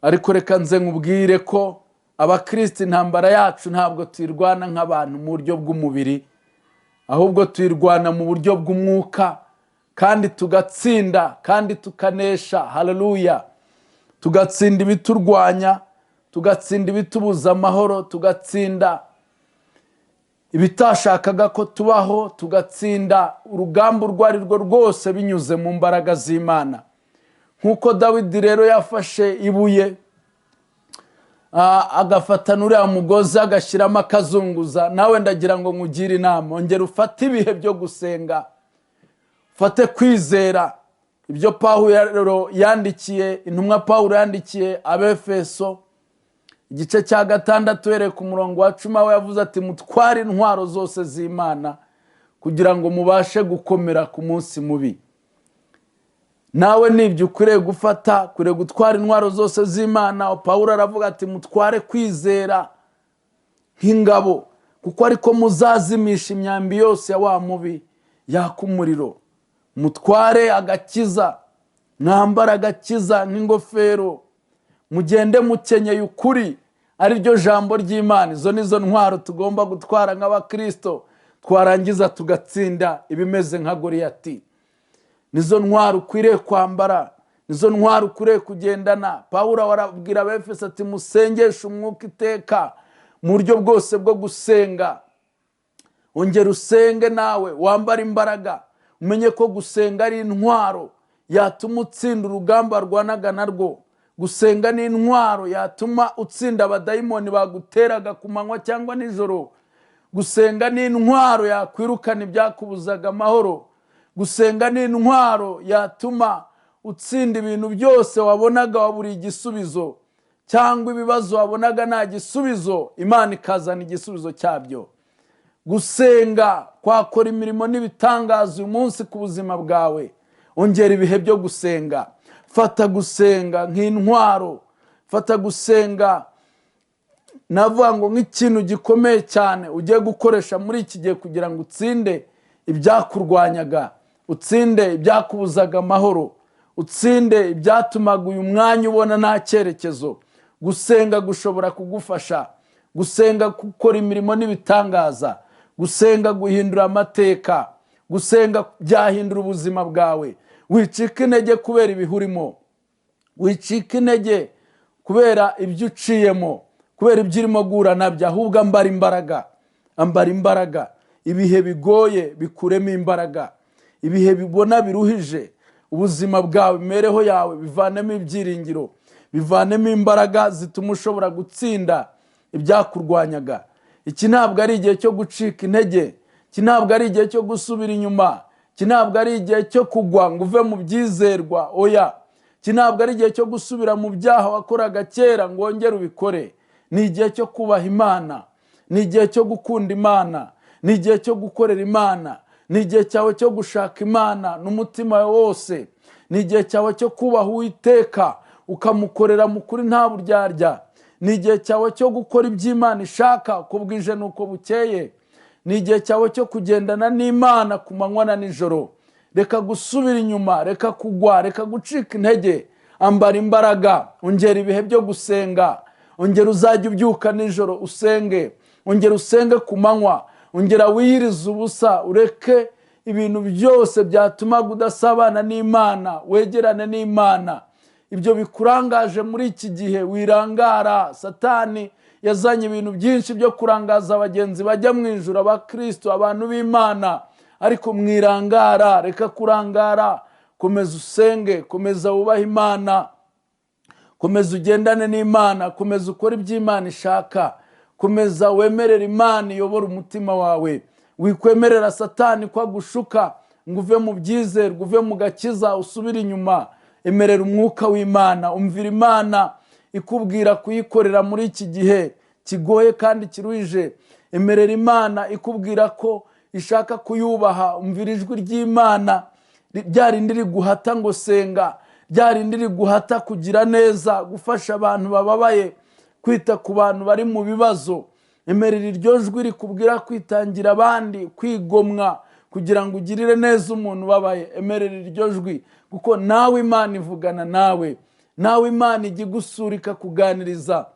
Ariko reka nze nkubwire ko abakristo intambara yacu ntabwo tuyirwana nk'abantu mu buryo bw'umubiri, ahubwo tuyirwana mu buryo bw'umwuka, kandi tugatsinda kandi tukanesha. Haleluya! Tugatsinda ibiturwanya, tugatsinda ibitubuza amahoro, tugatsinda ibitashakaga ko tubaho, tugatsinda urugamba urwo ari rwo rwose binyuze mu mbaraga z'Imana. Nkuko Dawidi rero yafashe ibuye agafata n'uriya mugozi agashyiramo akazunguza, nawe ndagira ngo nkugire inama, ongera ufate ibihe byo gusenga, ufate kwizera. Ibyo Pawulo yandikiye, intumwa Pawulo yandikiye Abefeso igice cya 6 uhereye ku murongo wa 10, aho yavuze ati mutware intwaro zose z'Imana kugira ngo mubashe gukomera ku munsi mubi. Nawe nibyo ukwiriye gufata, ukwiriye gutwara intwaro zose z'Imana. Pawulo aravuga ati mutware kwizera nk'ingabo, kuko ariko muzazimisha imyambi yose ya wa mubi yaka umuriro. Mutware agakiza, mwambara agakiza nk'ingofero, mugende mukenyeye ukuri, ari ryo jambo ry'Imana. Izo nizo ntwaro tugomba gutwara nk'abakristo, twarangiza tugatsinda ibimeze nka Goliyati. Nizo ntwaro ukwiriye kwambara, nizo ntwaro ukwiriye kugendana. Pawulo arabwira Abefeso ati musengeshe umwuka iteka mu buryo bwose bwo gusenga. Ongera usenge nawe, wambara imbaraga, umenye ko gusenga ari intwaro yatuma utsinda urugamba rwanaga narwo. Gusenga ni intwaro yatuma utsinda abadayimoni baguteraga ku manywa cyangwa nijoro. Gusenga ni intwaro yakwirukana ibyakubuzaga amahoro. Gusenga ni intwaro yatuma utsinda ibintu byose wabonaga wabura igisubizo, cyangwa ibibazo wabonaga nta gisubizo, Imana ikazana igisubizo cyabyo. Gusenga kwakora imirimo n'ibitangaza uyu munsi ku buzima bwawe. Ongera ibihe byo gusenga. Fata gusenga nk'intwaro, fata gusenga navuga ngo nk'ikintu gikomeye cyane ugiye gukoresha muri iki gihe kugira ngo utsinde ibyakurwanyaga, utsinde ibyakubuzaga amahoro, utsinde ibyatumaga uyu mwanya ubona nta cyerekezo. Gusenga gushobora kugufasha, gusenga gukora imirimo n'ibitangaza, gusenga guhindura amateka, gusenga byahindura ubuzima bwawe. Wicika intege kubera ibihurimo, wicika intege kubera ibyo uciyemo, kubera ibyo urimo guhura nabyo, ahubwo ambara imbaraga, ambara imbaraga. Ibihe bigoye bikuremo imbaraga, ibihe bibona biruhije ubuzima bwawe, imibereho yawe bivanemo ibyiringiro, bivanemo imbaraga zituma ushobora gutsinda ibyakurwanyaga. Iki ntabwo ari igihe cyo gucika intege, iki ntabwo ari igihe cyo gusubira inyuma, iki ntabwo ari igihe cyo kugwa ngo uve mu byizerwa. Oya, iki ntabwo ari igihe cyo gusubira mu byaha wakoraga kera ngo wongere ubikore. Ni igihe cyo kubaha Imana, ni igihe cyo gukunda Imana, ni igihe cyo gukorera Imana, ni igihe cyawe cyo gushaka Imana n'umutima wawe wose, ni igihe cyawe cyo kubaha Uwiteka ukamukorera mu kuri nta buryarya, ni igihe cyawe cyo gukora iby'Imana ishaka uko bwije n'uko bukeye, ni igihe cyawe cyo kugendana n'Imana ku manywa na nijoro. Reka gusubira inyuma, reka kugwa, reka gucika intege. Ambara imbaraga, ongera ibihe byo gusenga, ongera uzajya ubyuka nijoro usenge, ongera usenge ku manywa, ongera wiyirize ubusa, ureke ibintu byose byatuma udasabana n'Imana, wegerane n'Imana. Ibyo bikurangaje muri iki gihe wirangara. Satani yazanye ibintu byinshi byo kurangaza abagenzi bajya mu ijuru, abakristo, abantu b'Imana, ariko mwirangara. Reka kurangara, komeza usenge, komeza wubahe Imana, komeza ugendane n'Imana, komeza ukora iby'Imana ishaka, komeza wemerera Imana iyobora umutima wawe. Wikwemerera Satani ko agushuka ngo uve mu byizerwa, uve mu gakiza, usubire inyuma. Emerera umwuka w'Imana, umvira Imana ikubwira kuyikorera muri iki gihe kigoye kandi kiruhije. Emerera Imana ikubwira ko ishaka kuyubaha, umvira ijwi ry'Imana ryarindi riguhata ngo senga, ryarindi riguhata kugira neza, gufasha abantu bababaye, kwita ku bantu bari mu bibazo. Emerera iryo jwi rikubwira kwitangira abandi, kwigomwa kugira ngo ugirire neza umuntu ubabaye. Emerera iryo jwi, kuko nawe Imana ivugana nawe, nawe Imana ijya igusura ikakuganiriza,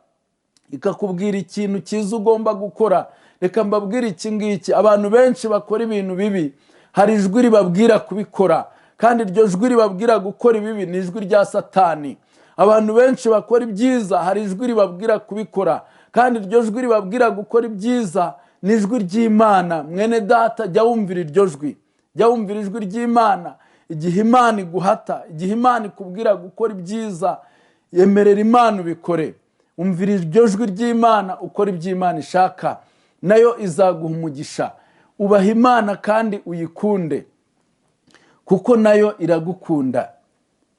ikakubwira ikintu cyiza ugomba gukora. Reka mbabwire iki ngiki, abantu benshi bakora ibintu bibi, hari ijwi ribabwira kubikora, kandi iryo jwi ribabwira gukora ibibi ni ijwi rya Satani. Abantu benshi bakora ibyiza, hari ijwi ribabwira kubikora, kandi iryo jwi ribabwira gukora ibyiza ni ijwi ry'Imana. Mwene data, jya wumvira iryo jwi, jya wumvira ijwi ry'Imana. Igihe Imana iguhata, igihe Imana ikubwira gukora ibyiza, yemerera Imana ubikore. Umvira iryo jwi ry'Imana, ukora iby'Imana ishaka, nayo izaguha umugisha. Ubaha Imana kandi uyikunde, kuko nayo iragukunda.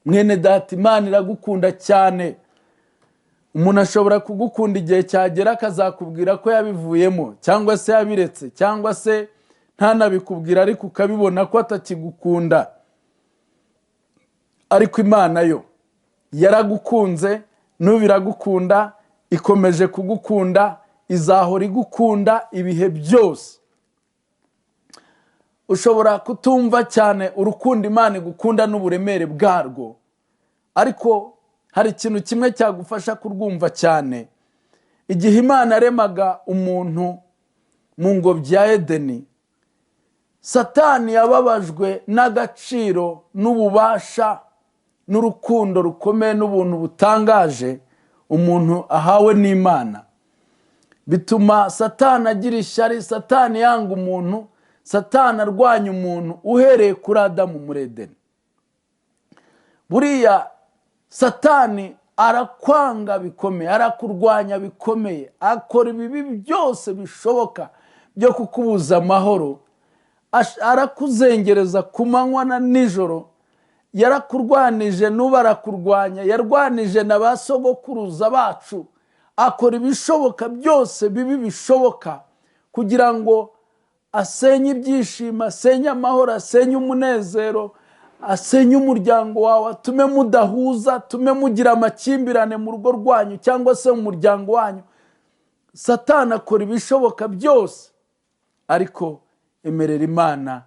Mwene data, Imana iragukunda cyane. Umuntu ashobora kugukunda igihe cyagera akazakubwira ko yabivuyemo, cyangwa se yabiretse, cyangwa se ntanabikubwira ariko ukabibona ko atakigukunda. Ariko Imana yo yaragukunze, n'ubu iragukunda, ikomeje kugukunda, izahora igukunda ibihe byose. Ushobora kutumva cyane urukundo Imana igukunda n'uburemere bwarwo, ariko hari ikintu kimwe cyagufasha kurwumva cyane. Igihe Imana yaremaga umuntu mu ngobyi ya Edeni, Satani yababajwe n'agaciro n'ububasha n'urukundo rukomeye n'ubuntu butangaje umuntu ahawe n'Imana. Bituma Satani agira ishyari, Satani yanga umuntu, Satani arwanya umuntu uhereye kuri Adamu muri Edeni. Buriya Satani arakwanga bikomeye, arakurwanya bikomeye, akora ibibi byose bishoboka byo kukubuza amahoro, arakuzengereza ku manywa na nijoro. Yarakurwanije, n'ubu arakurwanya, yarwanije na ba sogokuruza bacu, akora ibishoboka byose bibi bishoboka kugira ngo asenye ibyishimo, asenye amahoro, asenye umunezero, asenye umuryango wawe, atume mudahuza, atume mugira amakimbirane mu rugo rwanyu cyangwa se mu muryango wanyu. Satani akora ibishoboka byose, ariko emerera Imana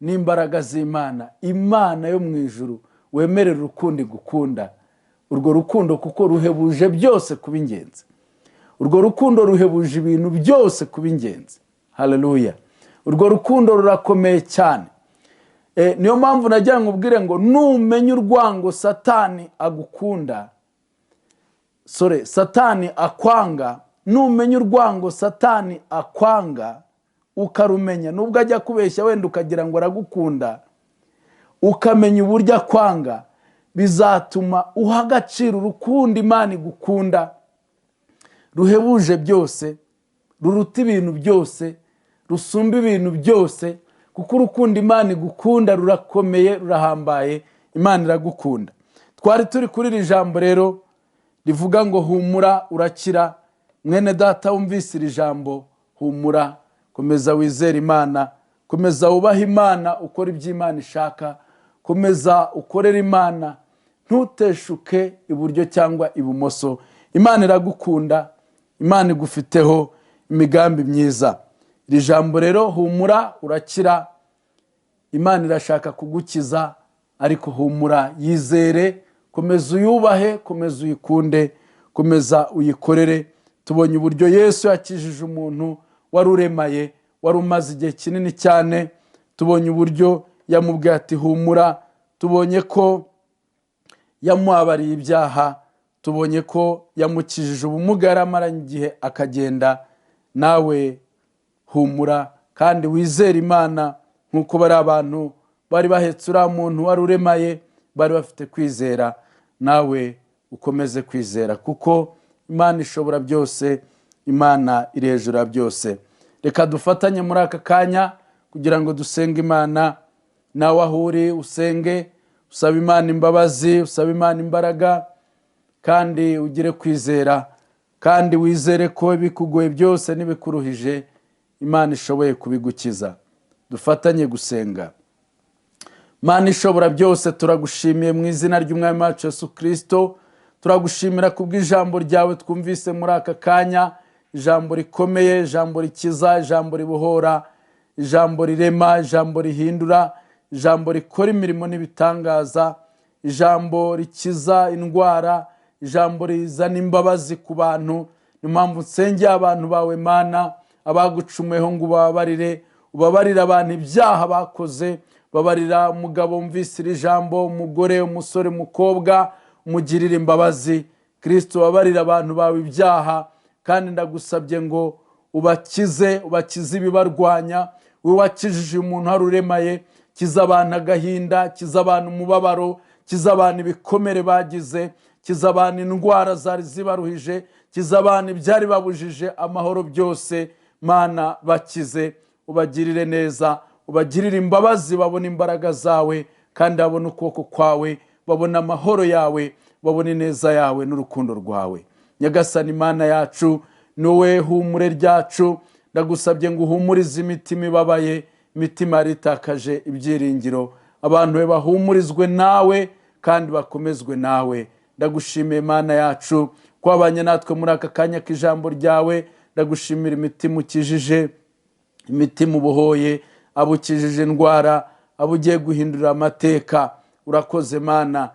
n'imbaraga z'Imana, Imana yo mu ijuru, wemerera urukundo igukunda. Urwo rukundo kuko ruhebuje byose kuba ingenzi, urwo rukundo ruhebuje ibintu byose kuba ingenzi. Haleluya! Urwo rukundo rurakomeye cyane. Niyo mpamvu nagira ngo ubwire ngo numenye urwango Satani agukunda, Satani akwanga, numenye urwango Satani akwanga, ukarumenya, nubwo ajya kubeshya wenda ukagira ngo aragukunda, ukamenya uburyo akwanga, bizatuma uha agaciro urukundo Imana igukunda, ruhebuje byose, ruruta ibintu byose, rusumba ibintu byose, kuko urukundo Imana igukunda rurakomeye, rurahambaye. Imana iragukunda. twari turi kuri iri jambo rero rivuga ngo humura urakira. Mwene data wumvise iri jambo, humura, komeza wizere Imana, komeza wubahe Imana, ukora ibyo Imana ishaka, komeza ukorera Imana, ntuteshuke iburyo cyangwa ibumoso. Imana iragukunda, Imana igufiteho imigambi myiza. Iri jambo rero humura urakira, Imana irashaka kugukiza, ariko humura, yizere, komeza uyubahe, komeza uyikunde, komeza uyikorere. Tubonye uburyo Yesu yakijije umuntu wari uremaye, wari umaze igihe kinini cyane. Tubonye uburyo yamubwiye ati humura, tubonye ko yamuhabariye ibyaha, tubonye ko yamukijije ubumuga yari amaranye igihe akagenda. Nawe humura kandi wizere Imana, nk'uko bari abantu bari bahetse uriya muntu wari uremaye bari bafite kwizera. Nawe ukomeze kwizera, kuko Imana ishobora byose, Imana iri hejuru ya byose. Reka dufatanye muri aka kanya kugira ngo dusenge Imana. Nawe aho uri usenge, usaba Imana imbabazi, usaba Imana imbaraga, kandi ugire kwizera, kandi wizere ko ibikugoye byose n'ibikuruhije Imana ishoboye kubigukiza. Dufatanye gusenga. Mana ishobora byose, turagushimiye mu izina ry'Umwami wacu Yesu Kristo. Turagushimira kubw'ijambo ryawe twumvise muri aka kanya, ijambo rikomeye, ijambo rikiza, ijambo ribohora, ijambo rirema, ijambo rihindura, ijambo rikora imirimo n'ibitangaza, ijambo rikiza indwara, ijambo rizana imbabazi ku bantu. Ni mpamvu nsengeye abantu bawe Mana, abagucumuyeho ngo ubabarire, ubabarire abantu ibyaha bakoze, babarira umugabo wumvise iri jambo, umugore, umusore, umukobwa, umugirire imbabazi. Kristo, ubabarire abantu bawe ibyaha, kandi ndagusabye ngo ubakize ibibarwanya. Wowe wakijije umuntu wari uremaye, kiza abantu agahinda, kiza abantu umubabaro, kiza abantu ibikomere bagize, kiza abantu indwara zari zibaruhije, kiza abantu ibyari babujije amahoro byose. Mana, bakize, ubagirire neza, ubagirire imbabazi, babone imbaraga zawe, kandi babone ukuboko kwawe, babone amahoro yawe, babone ineza yawe n'urukundo rwawe. Nyagasani Imana yacu, niwe humure ryacu. Ndagusabye ngo uhumurize imitima ibabaye, imitima yaritakaje ibyiringiro. Abantu be bahumurizwe nawe kandi bakomezwe nawe. Ndagushimiye Imana yacu ko wabanye natwe muri aka kanya k'ijambo ryawe. Ndagushimira imitima ukijije, imitima ubohoye, abo ukijije indwara, abo ugiye guhindurira amateka. Urakoze Mana,